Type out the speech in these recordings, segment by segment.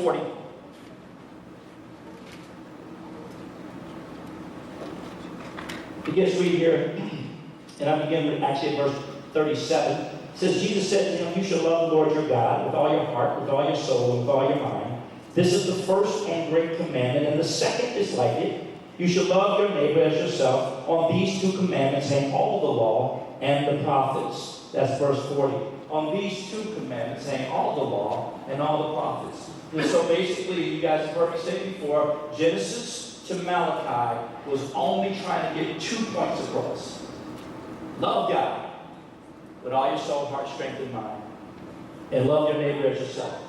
40. It gets read here, and I begin with actually at verse 37. It says, Jesus said to him, you shall love the Lord your God with all your heart, with all your soul, and with all your mind. This is the first and great commandment, and the second is like it. You shall love your neighbor as yourself. On these two commandments hang all the law and the prophets. That's verse 40. On these two commandments hang all the law and all the prophets. And so basically, you guys have heard me say before, Genesis to Malachi was only trying to get 2 points across. Love God with all your soul, heart, strength, and mind. And love your neighbor as yourself.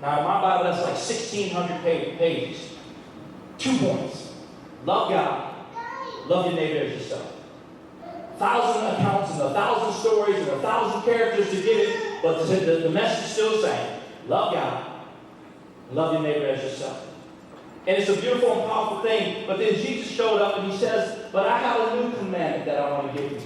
Now, in my Bible, that's like 1,600 pages. 2 points. Love God. Love your neighbor as yourself. 1,000 accounts and 1,000 stories and 1,000 characters to get it, but the message is still the same. Love God. Love your neighbor as yourself. And it's a beautiful and powerful thing. But then Jesus showed up and he says, but I have a new commandment that I want to give you.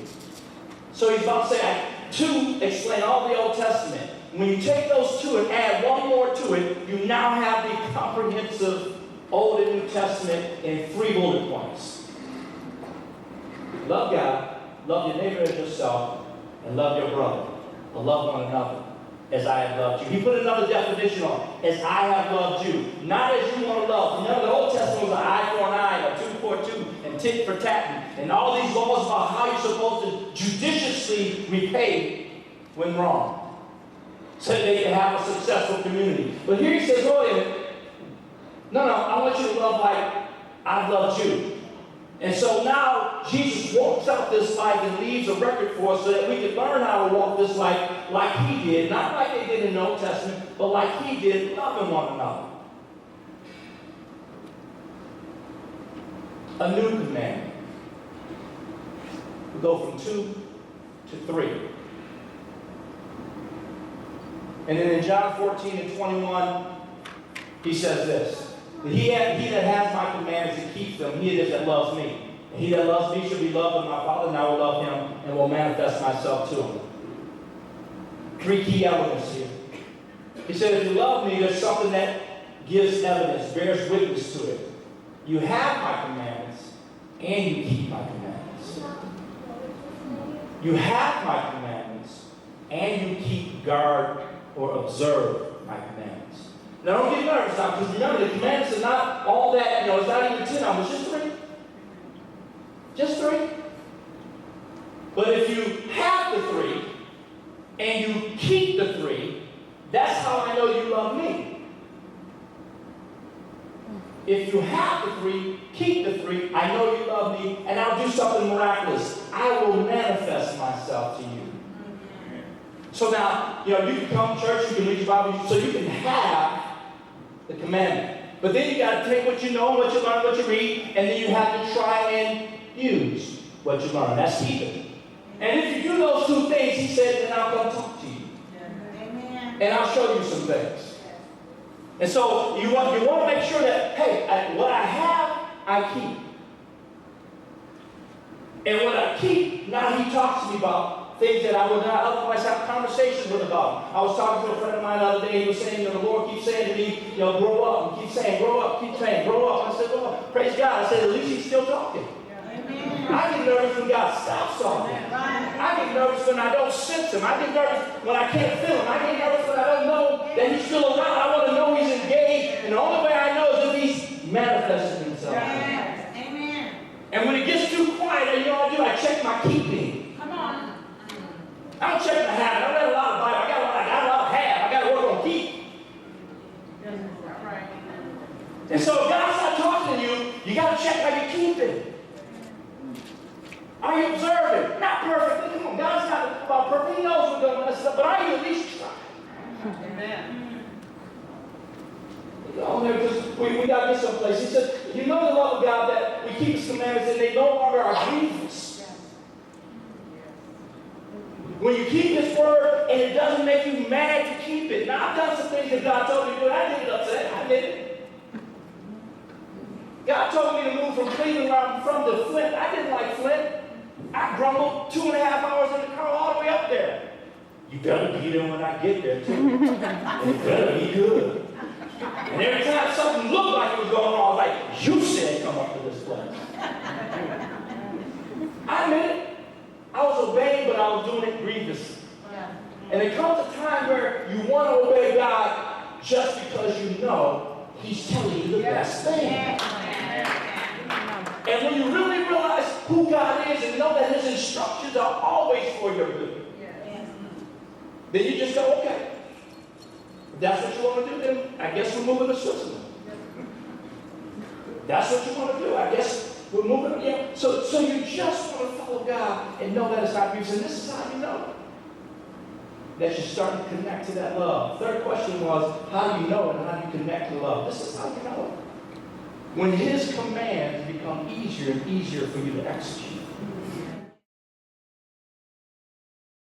So he's about to say, two explain all the Old Testament. When you take those two and add one more to it, you now have the comprehensive Old and New Testament in 3 bullet points. Love God, love your neighbor as yourself, and love your brother. Or love one another as I have loved you. He put another definition on as I have loved you. Not as you want to love. Remember, the Old Testament was an eye for an eye, or tooth for a tooth, and tit for tat. And all these laws about how you're supposed to judiciously repay when wrong, so that they can have a successful community. But here he says, oh, no, I want you to love like I've loved you. And so now Jesus walks out this life and leaves a record for us so that we can learn how to walk this life like he did. Not like they did in the Old Testament, but like he did, loving one another. A new commandment. We go from 2 to 3. And then in John 14 and 21, he says this. He that has my commandments and keeps them, he it is that loves me. And he that loves me shall be loved of my Father, and I will love him and will manifest myself to him. 3 key elements here. He said, if you love me, there's something that gives evidence, bears witness to it. You have my commandments, and you keep my commandments. You have my commandments, and you keep guard or observe my commandments. Now don't get nervous now, because remember, the commandments are not all that, it's not even 10 of them, it's just 3. Just 3. But if you have the 3, and you keep the 3, that's how I know you love me. If you have the 3, keep the 3, I know you love me, and I'll do something miraculous. I will manifest myself to you. So now, you can come to church, you can read your Bible, so you can have the commandment. But then you got to take what you know, what you learn, what you read, and then you have to try and use what you learn. That's keeping. And if you do those 2 things, he said, then I'll come talk to you. Amen. And I'll show you some things. And so you want to make sure that, hey, what I have, I keep. And what I keep, now he talks to me about things that I would not otherwise have conversations with about. I was talking to a friend of mine the other day, he was saying, the Lord keeps saying to me, grow up. And keep saying, grow up, keep saying, grow up. I said, well, praise God. I said, at least he's still talking. Amen. I get nervous when God stops talking. I get nervous when I don't sense him. I get nervous when I can't feel him. I get nervous when I don't know that he's still around. I want to know he's engaged. And the only way I know is if he's manifesting himself. Yes. Amen. And when it gets too quiet, you know what I do? I check my keeping. I don't check my habit. I read a lot of Bible. I got a lot of habit. I got to work on keep. And so if God's not talking to you, you got to check how you keep it. Are you observing? Not perfectly. Come on, God's not about perfect. He knows we're going to mess up, but are you at least trying? Amen. We got to get someplace. He said, you know the love of God that we keep his commandments and they no longer are grievous. When you keep his word and it doesn't make you mad to keep it. Now, I've done some things that God told me to do, and I didn't get upset. I did it. God told me to move from Cleveland from to Flint. I didn't like Flint. I grumbled 2.5 hours in the car all the way up there. You better be there when I get there, too. And it better be good. And every time something looked like it was going on, I was like, you said come up to this place. I admit it. I was obeying, but I was doing it grievously. And there comes a time where you want to obey God just because you know He's telling you the best thing. And when you really realize who God is and know that His instructions are always for your good, then you just go, okay. If that's what you want to do, then I guess we're moving to Switzerland. That's what you want to do. I guess we're moving. Yeah. So you just want to follow God and know that it's not grievous. And this is how you know that you're starting to connect to that love. Third question was, how do you know and how do you connect to love? This is how you know. When His commands become easier and easier for you to execute.